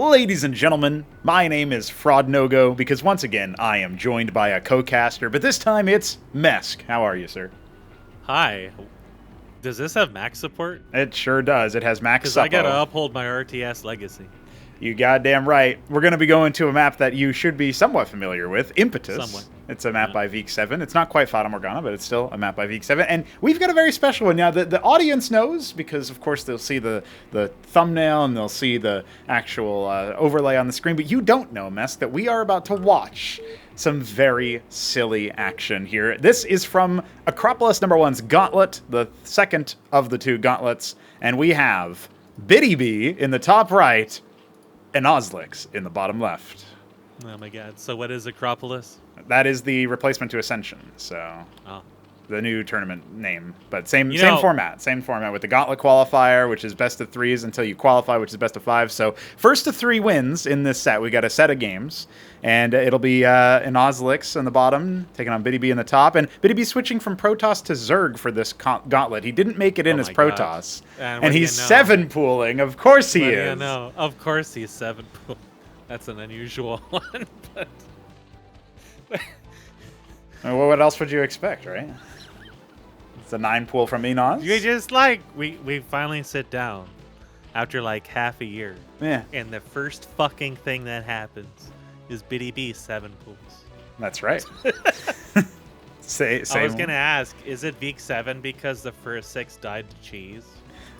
Ladies and gentlemen, my name is Fraud Nogo because once again I am joined by a co-caster, but this time it's Mesk. How are you, sir? Hi. Does this have max support? It sure does. It has max Because suppo. I gotta uphold my RTS legacy. You goddamn right. We're going to be going to a map that you should be somewhat familiar with, Impetus. Somewhat. It's a map by ZvZ. It's not quite Fata Morgana, but it's still a map by ZvZ. And we've got a very special one. Now, the audience knows, because of course they'll see the thumbnail and they'll see the actual overlay on the screen, but you don't know, Mesk, that we are about to watch some very silly action here. This is from Acropolis #1's Gauntlet, the second of the two gauntlets, and we have Btyb in the top right, Enozlliks in the bottom left. Oh my god. So what is Acropolis? That is the replacement to Ascension, so the new tournament name. But same format with the Gauntlet qualifier, which is best of threes until you qualify, which is best of five. So first to three wins in this set. We got a set of games, and it'll be Enozlliks in the bottom, taking on Btyb in the top, and Btyb switching from Protoss to Zerg for this Gauntlet. He didn't make it in as Protoss, and he's seven pooling. Of course he is. No, of course he's seven pool. That's an unusual one, but. Well, what else would you expect, right? It's a 9 pool from Enoz. You just we finally sit down after like half a year. Yeah. And the first fucking thing that happens is Btyb 7 pools. That's right. I was gonna ask, is it Week 7 because the first 6 died to cheese?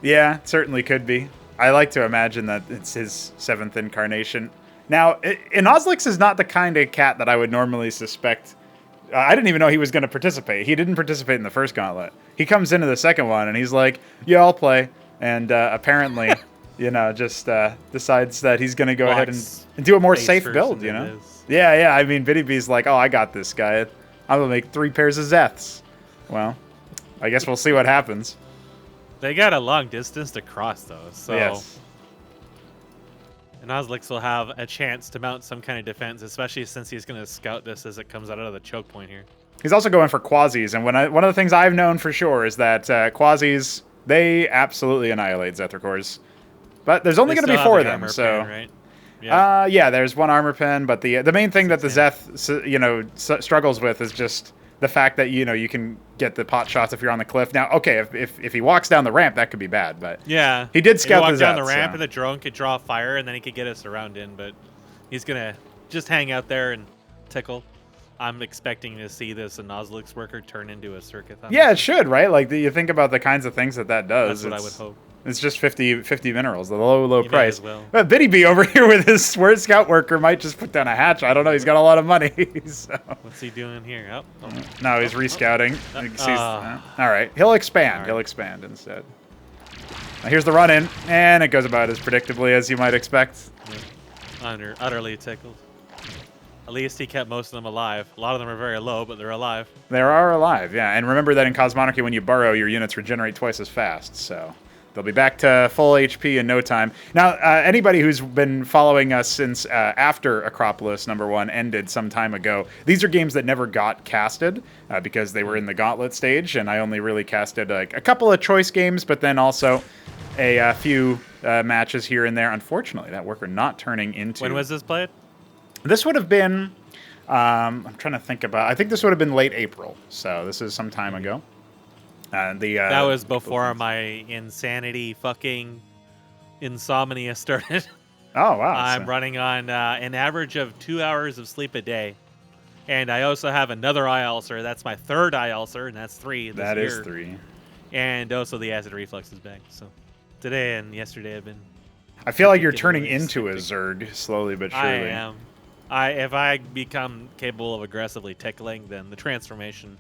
Yeah, it certainly could be. I like to imagine that it's his 7th incarnation. Now, Enozlliks is not the kind of cat that I would normally suspect. I didn't even know he was going to participate. He didn't participate in the first gauntlet. He comes into the second one, and he's like, yeah, I'll play. And apparently, just decides that he's going to go ahead and do a more safe build, Yeah, I mean, Btyb's like, oh, I got this guy. I'm going to make 3 pairs of Zeths. Well, I guess we'll see what happens. They got a long distance to cross, though, so... Yes. Enozlliks will have a chance to mount some kind of defense, especially since he's going to scout this as it comes out of the choke point here. He's also going for Quasis, and one of the things I've known for sure is that Quasis, they absolutely annihilate Zethicors. But there's only going to be 4 of them, so... Pen, right? Yeah. Yeah, there's one armor pen, but the main thing that the Zeth, struggles with is just the fact that, you can get the pot shots if you're on the cliff. Now, okay, if he walks down the ramp, that could be bad, but... Yeah. He did scout the Zeth, down the ramp, and the drone could draw fire, and then he could get us around in, but he's going to just hang out there and tickle. I'm expecting to see this Enozlliks worker turn into a circuit. Yeah, it should, right? Like, you think about the kinds of things that does. That's what I would hope. It's just 50 minerals, the low price. Well. But Btyb over here with his scout worker might just put down a hatch. I don't know. He's got a lot of money. So. What's he doing here? Oh. No, he's rescouting. All right. He'll expand. Right. He'll expand instead. Now here's the run-in, and it goes about as predictably as you might expect. Utterly tickled. At least he kept most of them alive. A lot of them are very low, but they're alive. They are alive, yeah. And remember that in Cosmonarchy, when you burrow, your units regenerate twice as fast, so... They'll be back to full HP in no time. Now, anybody who's been following us since after Acropolis #1 ended some time ago, these are games that never got casted because they were in the Gauntlet stage, and I only really casted a couple of choice games, but then also a few matches here and there. Unfortunately, that worker not turning into... When was this played? This would have been... I'm trying to think about... I think this would have been late April, so this is some time ago. That was before my insanity fucking insomnia started. Oh, wow. I'm running on an average of 2 hours of sleep a day. And I also have another eye ulcer. That's my 3rd eye ulcer, and that's 3 this year. That is 3. And also the acid reflux is back. So today and yesterday I've been... I feel like you're turning into a Zerg, slowly but surely. I am. If I become capable of aggressively tickling, then the transformation...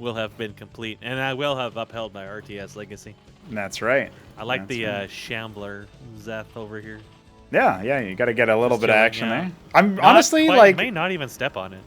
will have been complete, and I will have upheld my RTS legacy. That's right. I like the Shambler Zeth over here. Yeah, you got to get a little bit of action there. I'm honestly like... may not even step on it.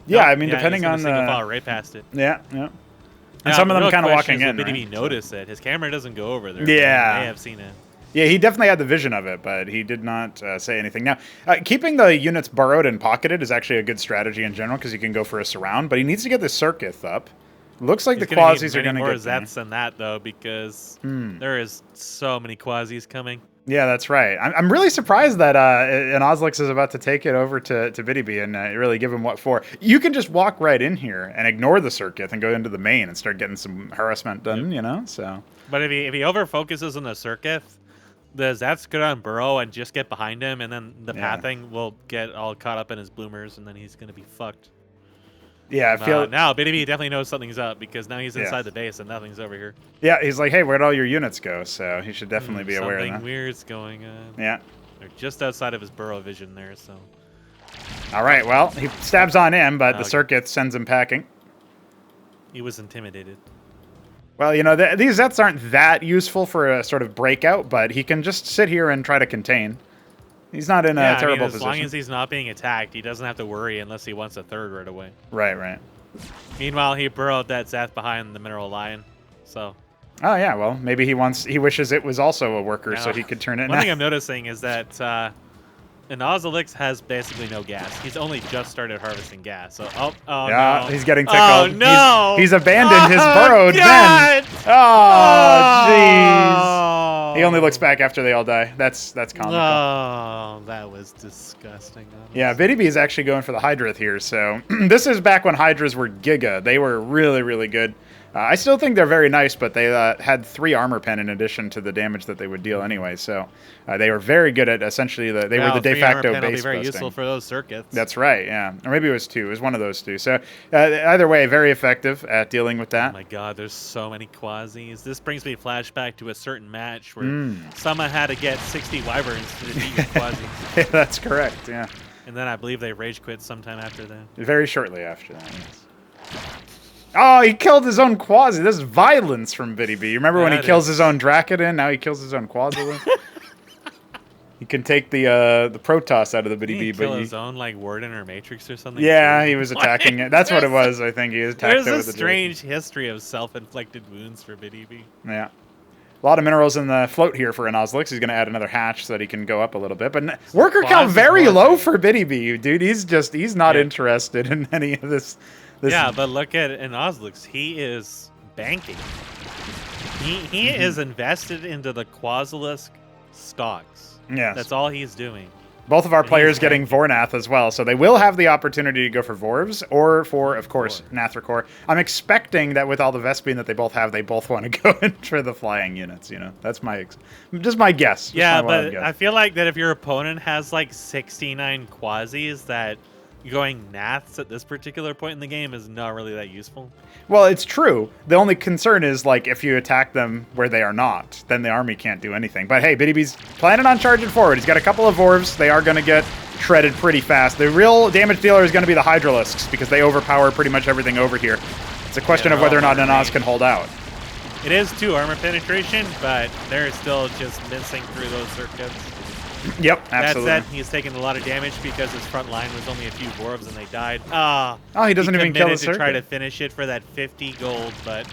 Yeah, I mean, depending on the... Single file right past it. Yeah. And some of them kind of walking in, right? Btyb notice it. His camera doesn't go over there. Yeah. They may have seen it. Yeah, he definitely had the vision of it, but he did not say anything. Now, keeping the units burrowed and pocketed is actually a good strategy in general, because you can go for a surround, but he needs to get the Circuit up. Looks like the Quasis are going to get more Zeths than that, though, because there is so many Quasis coming. Yeah, that's right. I'm really surprised that Enozlliks is about to take it over to Btyb and really give him what for. You can just walk right in here and ignore the circuit and go into the main and start getting some harassment done, you know? So. But if he over focuses on the circuit, the Zeth's good on burrow and just get behind him, and then the pathing will get all caught up in his bloomers, and then he's going to be fucked. Yeah, I feel now Btyb definitely knows something's up because now he's inside the base and nothing's over here. Yeah, he's like, hey, where'd all your units go? So he should definitely be aware of that. Something weird's going on. Yeah. They're just outside of his burrow vision there, so. All right, well, he stabs on in, but the circuit sends him packing. He was intimidated. Well, you know, these Zets aren't that useful for a sort of breakout, but he can just sit here and try to contain. He's not in a terrible position. As long as he's not being attacked, he doesn't have to worry unless he wants a third right away. Right. Meanwhile, he burrowed that Zeth behind the Mineral Lion, so. Oh, yeah, well, maybe he wishes it was also a worker so he could turn it. One thing I'm noticing is that Enozlliks has basically no gas. He's only just started harvesting gas. So, yeah, no. He's getting tickled. Oh, no. He's abandoned his burrowed men. Oh, jeez. He only looks back after they all die. That's comical. Oh, that was disgusting. Honestly. Yeah, Btyb is actually going for the Hydrith here. So this is back when Hydras were Giga. They were really, really good. I still think they're very nice, but they had 3 armor pen in addition to the damage that they would deal anyway. So they were very good at essentially they were the de facto base. Will be very busting. useful for those circuits. That's right, yeah, or maybe it was 2. It was one of those 2. So either way, very effective at dealing with that. Oh my God, there's so many quasis. This brings me flashback to a certain match where someone had to get 60 wyverns to defeat your quasi. Yeah, that's correct. Yeah. And then I believe they rage quit sometime after that. Very shortly after that. Yes. Oh, he killed his own Quasi. This is violence from Btyb. You remember when he kills his own Drakadin? Now he kills his own Quasilin. He can take the Protoss out of the Btyb. He kill his own like Warden or Matrix or something. Yeah, he was attacking it. That's what it was. I think he attacked it with There's a strange history of self-inflicted wounds for Btyb. Yeah. A lot of minerals in the float here for Enozlliks. He's going to add another hatch so that he can go up a little bit. But worker count very low for Btyb, dude. He's not interested in any of this. Yeah, but look at Enozlliks. He is banking. He is invested into the Quasilisk stocks. Yes. That's all he's doing. Both of our players getting Vornath as well, so they will have the opportunity to go for Vorvs or for, of course, Nathricor. I'm expecting that with all the Vespene that they both have, they both want to go in for the flying units, you know. That's just my guess. Yeah, but guess. I feel like that if your opponent has like 69 Quasis, that going Naths at this particular point in the game is not really that useful. Well, it's true. The only concern is, like, if you attack them where they are not, then the army can't do anything. But hey, Btyb's planning on charging forward. He's got a couple of Vorvs. They are going to get shredded pretty fast. The real damage dealer is going to be the Hydralisks because they overpower pretty much everything over here. It's a question of whether or not Enoz can hold out. It is 2 armor penetration, but they're still just mincing through those circuits. Yep, absolutely. That said, he's taken a lot of damage because his front line was only a few Vorvs and they died. He doesn't even kill the circuit. To try to finish it for that 50 gold, but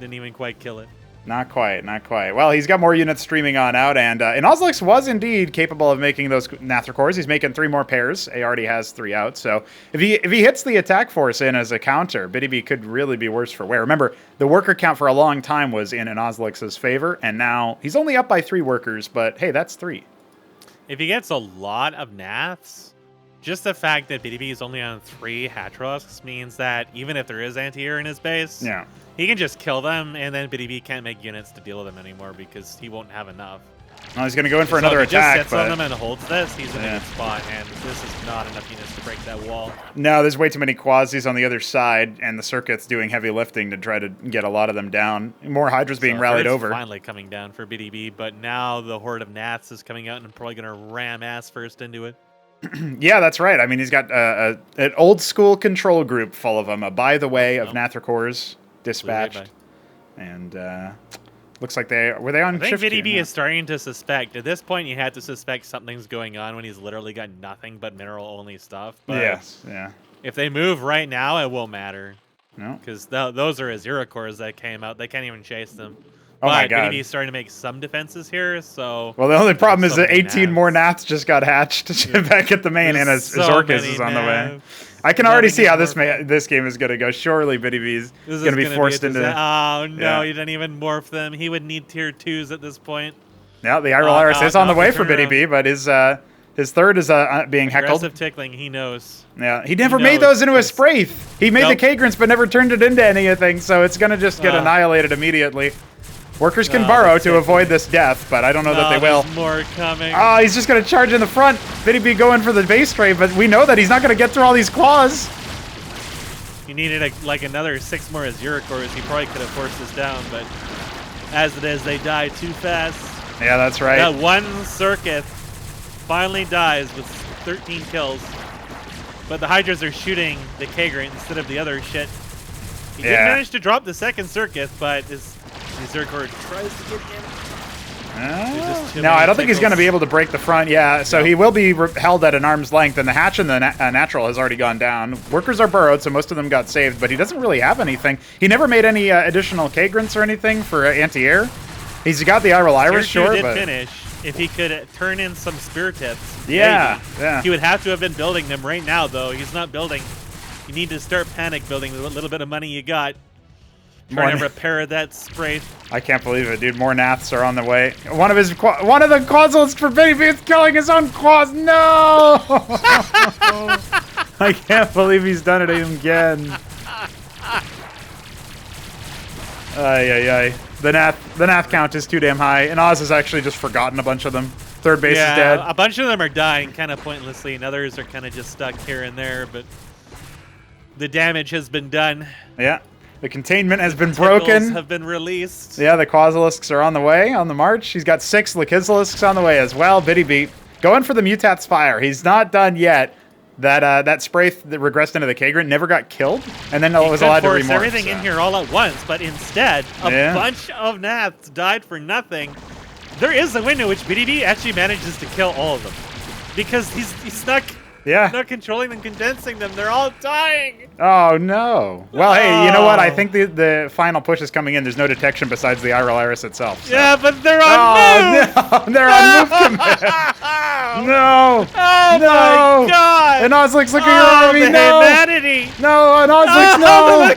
didn't even quite kill it. Not quite, not quite. Well, he's got more units streaming on out, and Enozlliks was indeed capable of making those Nathricors. He's making 3 more pairs. He already has 3 out, so if he hits the attack force in as a counter, Btyb could really be worse for wear. Remember, the worker count for a long time was in Enozlliks' favor, and now he's only up by 3 workers, but hey, that's 3. If he gets a lot of Naths, just the fact that Btyb is only on 3 Hatrosks means that even if there is anti-air in his base, he can just kill them, and then Btyb can't make units to deal with them anymore because he won't have enough. Well, he's going to go in for another attack. If he just sits on them and holds this, he's in a good spot, and this is not enough units to break that wall. No, there's way too many Quasis on the other side, and the circuit's doing heavy lifting to try to get a lot of them down. More Hydras being rallied over. Finally coming down for Btyb, but now the horde of Naths is coming out and probably going to ram ass first into it. Yeah, that's right. I mean, he's got an old school control group full of them. A by the way of Nathricors dispatched, and looks like they on I think shift. Btyb is starting to suspect. At this point, you had to suspect something's going on when he's literally got nothing but mineral-only stuff. But yes, yeah. If they move right now, it won't matter. No, because those are Azura cores that came out. They can't even chase them. Oh my God. Btyb is starting to make some defenses here, so... Well, the only problem is that 18 more Naths just got hatched back at the main, and Azorcus is on the way. I can already see how this game is going to go. Surely Btyb is going to be forced into... Oh, no, you didn't even morph them. He would need tier 2s at this point. Yeah, the Iris is on the way for Btyb, but his third is being heckled. Aggressive tickling, he knows. Yeah, he never made those into a Spraith. He made the K-Grants, but never turned it into anything, so it's going to just get annihilated immediately. Workers can burrow to avoid this death, but I don't know that they will. There's more coming. Oh, he's just going to charge in the front. Btyb going for the base trade, but we know that he's not going to get through all these claws. He needed like another 6 more Azure cores. He probably could have forced this down, but as it is, they die too fast. Yeah, that's right. That one Circuit finally dies with 13 kills, but the Hydras are shooting the K-Grant instead of the other shit. He did manage to drop the second Circuit, but his Zergor tries to get in. No, I don't think he's going to be able to break the front. Yeah, so he will be held at an arm's length, and the hatch and the natural has already gone down. Workers are burrowed, so most of them got saved, but he doesn't really have anything. He never made any additional K-Grants or anything for anti-air. He's got the Iris, sure, did but finish. If he could turn in some Spear Tips, yeah. He would have to have been building them right now, though. He's not building. You need to start panic building with a little bit of money you got. Trying to repair that spray. I can't believe it, dude. More Naths are on the way. One of the Quazzles for Btyb is killing his own Quaz. No! I can't believe he's done it again. Ay. The Nath count is too damn high, and Oz has actually just forgotten a bunch of them. Third base is dead. A bunch of them are dying kind of pointlessly, and others are kind of just stuck here and there, but the damage has been done. Yeah. The containment has been broken. Have been released. Yeah, the Quazzlisks are on the way, on the march. He's got 6 Lakizlisks on the way as well. Btyb going for the Mutat's Fire. He's not done yet. That Spraith that regressed into the K-Grant never got killed, and then was allowed to remorph. Everything in here all at once, but instead, a bunch of Naths died for nothing. There is a window in which Btyb actually manages to kill all of them, because he's not controlling them, condensing them. They're all dying. Oh, no. Well, hey, you know what? I think the final push is coming in. There's no detection besides the Iris itself. So. Yeah, but they're on move. No, they're on move command. No. Oh, no. my God. Enozlliks, look at your army. The no. humanity. No, Enozlliks, no.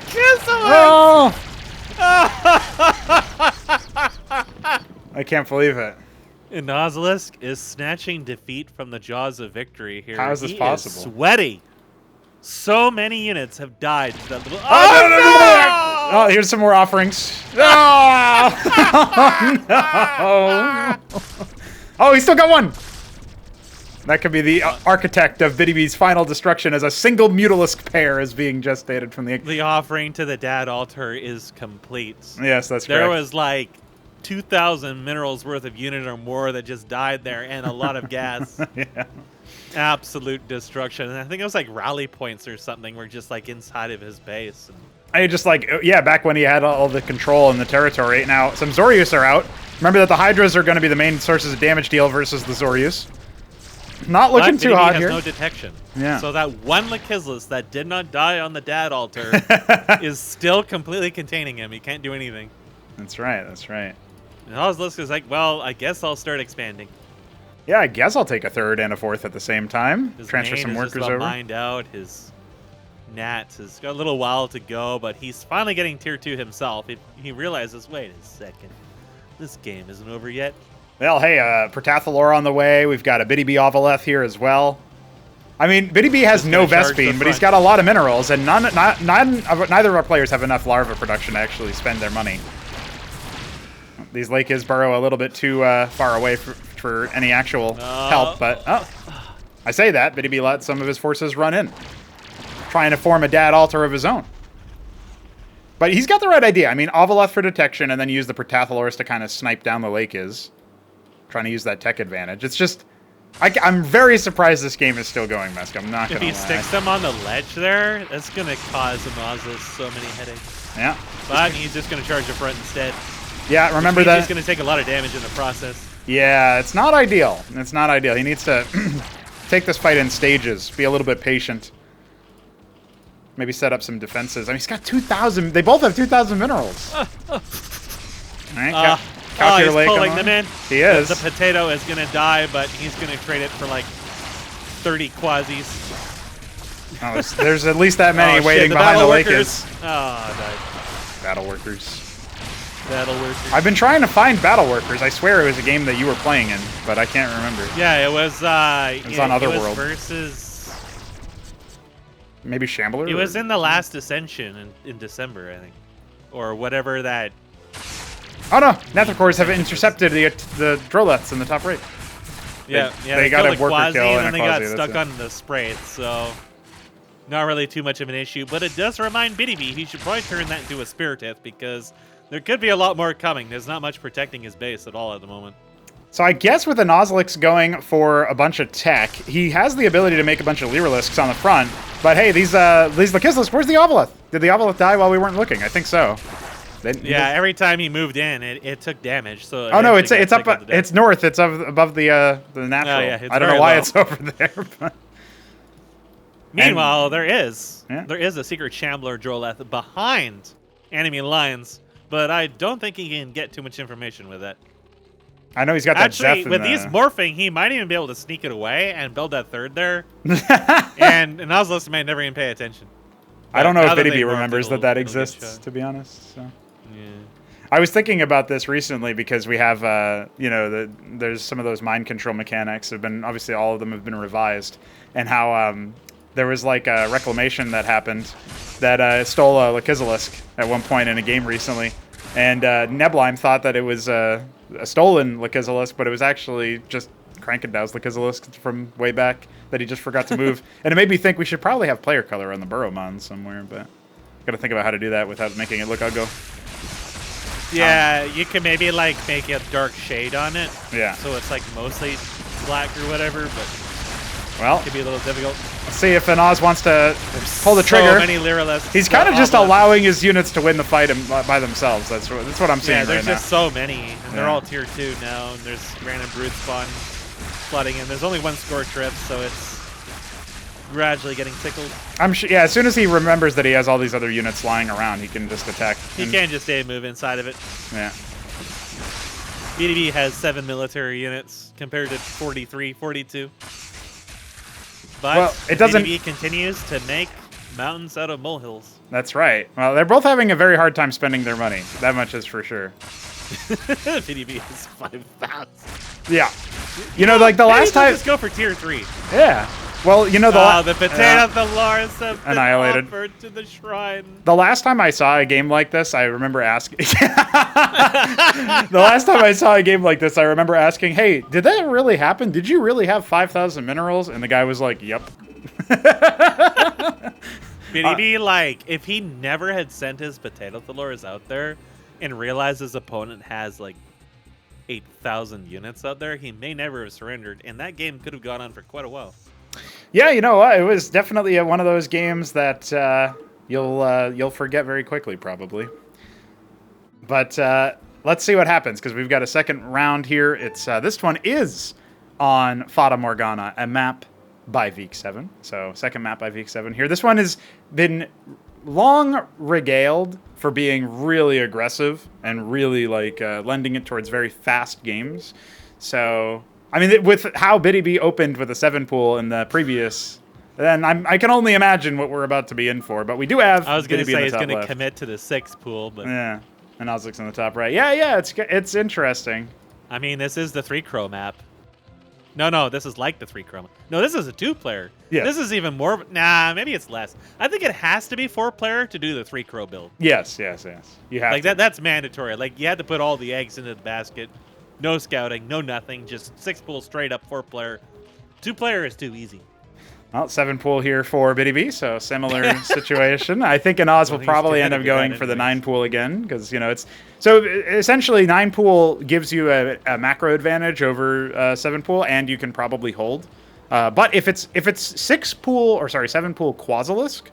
I can't believe it. Enozlliks is snatching defeat from the jaws of victory here. How is this possible? Is sweaty. So many units have died to that little. Oh, here's some more offerings. Oh, no. Oh, he still got one. That could be the architect of Btyb's final destruction, as a single Mutalisk pair is being gestated from the. The offering to the Dad altar is complete. Yes, that's correct. There was like 2,000 minerals worth of unit or more that just died there, and a lot of gas. Yeah. Absolute destruction. And I think it was like rally points or something were just like inside of his base. I just back when he had all the control in the territory. Now, some Zorius are out. Remember that the Hydras are going to be the main sources of damage deal versus the Zorius. Not looking too hot here. No detection. Yeah. So that one Lakizlis that did not die on the Dad altar is still completely containing him. He can't do anything. That's right. That's right. And Enozlliks is like, well, I guess I'll start expanding. Yeah, I guess I'll take a third and a fourth at the same time. His Transfer some workers over. Mined out. His Nats has got a little while to go, but he's finally getting tier 2 himself. He realizes, wait a second, this game isn't over yet. Well, hey, Protathalor on the way. We've got a Btyb Ovaleth here as well. I mean, Btyb has no Vespene, but he's got a lot of minerals, and neither of our players have enough larva production to actually spend their money. These Lakes burrow a little bit too far away for any actual help, but I say that, Btyb let some of his forces run in, trying to form a Dad altar of his own. But he's got the right idea. I mean, Ovaleth for detection, and then use the Protathalors to kind of snipe down the Lakes. Trying to use that tech advantage. It's just, I'm very surprised this game is still going, Mesk. I'm not going to lie. If he sticks them on the ledge there, that's going to cause Enozlliks so many headaches. Yeah. But he's just going to charge the front instead. Yeah, remember that. He's going to take a lot of damage in the process. Yeah, it's not ideal. It's not ideal. He needs to take this fight in stages. Be a little bit patient. Maybe set up some defenses. I mean, he's got 2,000. They both have 2,000 minerals. All right, he's pulling them in. He is. The potato is going to die, but he's going to trade it for like 30 Quazis. Oh, there's at least that many waiting behind the Lakes. Oh, died. Battle workers. Battle Workers. I've been trying to find Battle Workers. I swear it was a game that you were playing in, but I can't remember. Yeah, it was. It was on Otherworld versus. Maybe Shambler. It was in the last Ascension in December, I think, or whatever that. Oh no! Nethercores have intercepted the Droleths in the top right. Yeah, they got a worker kill and then they got Quasi, stuck on the Sprite, so not really too much of an issue. But it does remind Btyb he should probably turn that into a Spiritith because there could be a lot more coming. There's not much protecting his base at all at the moment. So I guess with Enozlliks going for a bunch of tech, he has the ability to make a bunch of Lyrilisks on the front. But hey, these Lakislisks, where's the Ovolith? Did the Ovolith die while we weren't looking? I think so. Yeah, every time he moved in, it took damage. So oh no, it's up, it's north. It's above the natural. Oh, yeah, I don't know why it's over there. But. Meanwhile, there is a secret Shambler Droleth behind enemy lines, but I don't think he can get too much information with it. I know he's got that Actually, with these morphing, he might even be able to sneak it away and build that third there. and Enozlliks may never even pay attention. I don't know if Btyb remembers that exists, to be honest. So. Yeah. I was thinking about this recently because we have, there's some of those mind control mechanics have been, obviously all of them have been revised, and how there was like a reclamation that happened that stole a Lakislisk at one point in a game recently, and Neblime thought that it was a stolen Lakislisk, but it was actually just Krankendow's Lakislisk from way back that he just forgot to move, and it made me think we should probably have player color on the Burrowmon somewhere, but got to think about how to do that without making it look ugly. Yeah, you can maybe like make a dark shade on it. Yeah. So it's like mostly black or whatever, but well, it could be a little difficult. Let's see if Enoz wants to pull the trigger. So many Lyrilisks. He's kind of just allowing his units to win the fight by themselves. That's what I'm seeing right now. Yeah, there's just so many, and they're all tier 2 now, and there's random brood spawn flooding in. There's only one scorch rift, so it's gradually getting tickled. I'm sure. Yeah, as soon as he remembers that he has all these other units lying around, he can just attack. He can just stay and move inside of it. Yeah. Btyb has 7 military units compared to 43, 42. But well, it doesn't. Btyb continues to make mountains out of molehills. That's right. Well, they're both having a very hard time spending their money. That much is for sure. Btyb is 5,000. Yeah. You know, like the last time. Just go for tier 3. Yeah. Well, you know the potato Thalars have been annihilated. offered to the shrine. The last time I saw a game like this, I remember asking. The last time I saw a game like this, I remember asking, "Hey, did that really happen? Did you really have 5,000 minerals?" And the guy was like, "Yep." Btyb, like, if he never had sent his potato Thalars out there and realized his opponent has like 8,000 units out there, he may never have surrendered, and that game could have gone on for quite a while. Yeah, you know what? It was definitely one of those games that you'll forget very quickly, probably. But let's see what happens, because we've got a second round here. It's this one is on Fata Morgana, a map by Vik7. So second map by Vik7 here. This one has been long regaled for being really aggressive and really like lending it towards very fast games. So I mean, with how Btyb opened with a 7 pool in the previous, then I can only imagine what we're about to be in for. But we do have. I was going to say he's going to commit to the 6 pool, but yeah, and Enozlliks in the top right. Yeah, it's interesting. I mean, this is the 3-crow map. No, this is like the 3-crow map. No, this is a 2-player. Yeah. This is even more. Nah, maybe it's less. I think it has to be 4-player to do the 3-crow build. Yes. You have like that's mandatory. Like you had to put all the eggs into the basket. No scouting, no nothing, just 6 pool straight up 4-player. 2-player is too easy. Well, 7 pool here for Btyb, so similar situation. I think Enoz will probably end up going for the 9 pool again, because it's so essentially 9 pool gives you a macro advantage over 7 pool, and you can probably hold. But if it's 7 pool Quasilisk,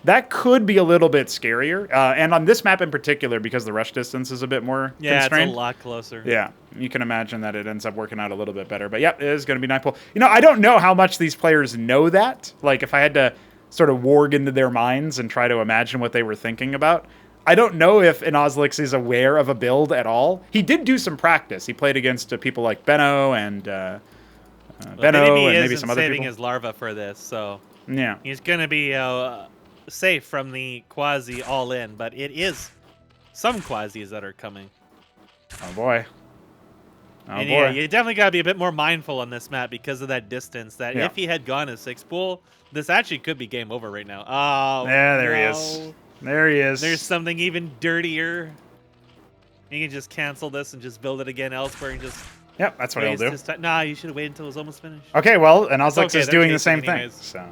that could be a little bit scarier. And on this map in particular, because the rush distance is a bit more constrained. It's a lot closer. Yeah, you can imagine that it ends up working out a little bit better. But yeah, it is going to be 9 pool. I don't know how much these players know that. Like, if I had to sort of warg into their minds and try to imagine what they were thinking about, I don't know if Enozlliks is aware of a build at all. He did do some practice. He played against people like Benno and maybe some other people. Saving his larva for this, so yeah, he's going to be safe from the quasi all-in, but it is some quasis that are coming. Oh boy. Oh And boy. yeah, you definitely got to be a bit more mindful on this map because of that distance. That Yeah. if he had gone a 6 pool, this actually could be game over right now. Oh, yeah, there no. he is. There he is. There's something even dirtier. You can just cancel this and just build it again elsewhere and just. Yep, that's what he'll do. Nah, you should have waited until it was almost finished. Okay, well, Enozlliks okay, is doing the chasing same thing. anyways. So.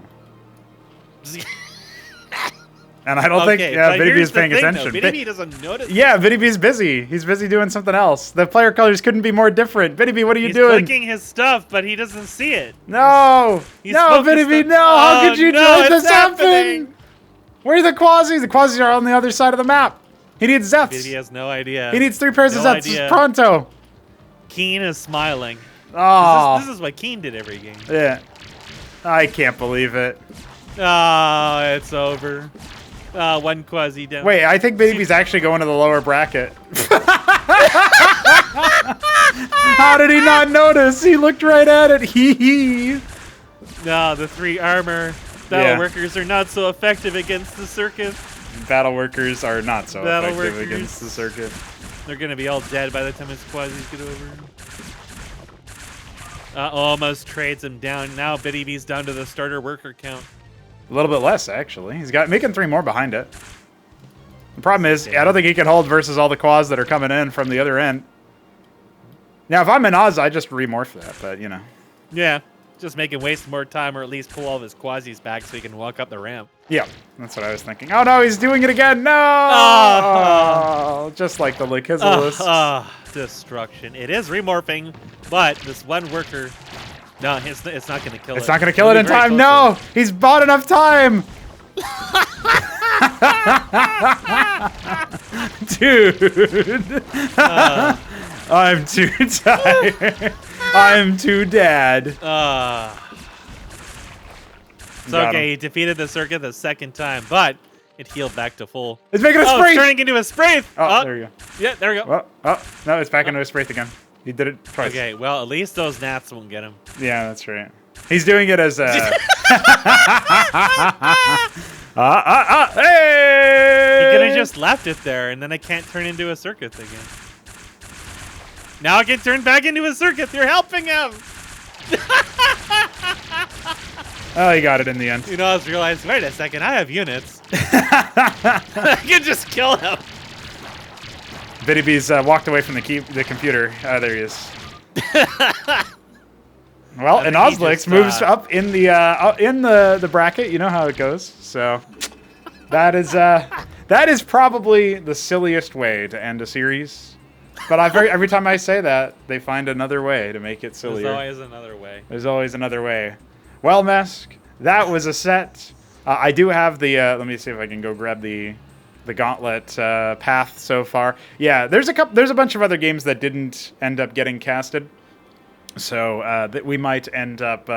And I don't think Btyb is paying attention. Btyb doesn't notice. Yeah, Btyb is busy. He's busy doing something else. The player colors couldn't be more different. Btyb, what are you He's doing? He's clicking his stuff, but he doesn't see it. No! No, Btyb, no! How could you let this happen? Where are the quasis? The quasis are on the other side of the map. He needs Zeths. Btyb has no idea. He needs 3 pairs of Zeths. Pronto. Keen is smiling. Oh. This is what Keen did every game. Yeah. I can't believe it. Oh, it's over. One quasi down. Wait, I think Btyb's actually going to the lower bracket. How did he not notice? He looked right at it. Hee hee. No, the 3 armor. Battle workers are not so effective against the circuit. Battle workers are not so effective against the circuit. They're going to be all dead by the time his quasis get over. Almost trades him down. Now Bty's down to the starter worker count. A little bit less, actually. He's making 3 more behind it. The problem is, I don't think he can hold versus all the quads that are coming in from the other end. Now, if I'm in Oz, I just remorph that, but, you know. Yeah, just make him waste more time or at least pull all of his quasis back so he can walk up the ramp. Yeah, that's what I was thinking. Oh, no, he's doing it again. No! Oh, just like the Likizalist. Destruction. It is remorphing, but this one worker... No, it's not going to kill it. It's not going to kill it in time. No! He's bought enough time! Dude! I'm too tired. I'm too dead. It's okay, he defeated the circuit the 2nd time, but it healed back to full. It's making a Spraith! It's turning into a Spraith! Oh, there you go. Yeah, there we go. Oh, no, it's back into a Spraith again. He did it twice. Okay, well, at least those gnats won't get him. Yeah, that's right. He's doing it as a... Hey! He could have just left it there, and then it can't turn into a circuit again. Now it can turn back into a circuit. You're helping him! Oh, he got it in the end. You know, I was realizing, wait a second, I have units. I can just kill him. Btyb's walked away from the computer. There he is. Well, Enozlliks moves up in the bracket. You know how it goes. So that is probably the silliest way to end a series. But every time I say that, they find another way to make it sillier. There's always another way. There's always another way. Well, Mesk, that was a set. I do have the. Let me see if I can go grab the gauntlet path so far. Yeah, there's a bunch of other games that didn't end up getting casted, so that we might end up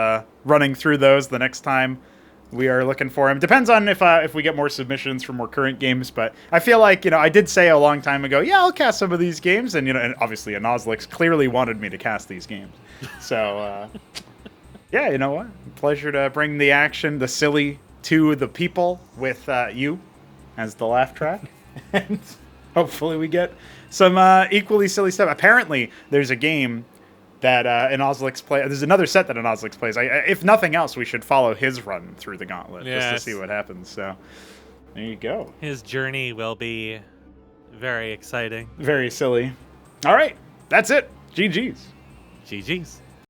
running through those the next time we are looking for them. Depends on if we get more submissions from more current games, but I feel like, I did say a long time ago, yeah, I'll cast some of these games, and and obviously Enozlliks clearly wanted me to cast these games, so yeah, you know what? Pleasure to bring the action, the silly, to the people with you as the laugh track, and hopefully we get some equally silly stuff. Apparently, there's a game that Enozlliks plays. There's another set that Enozlliks plays. If nothing else, we should follow his run through the gauntlet just to see what happens. So there you go. His journey will be very exciting. Very silly. All right, that's it. GG's. GG's.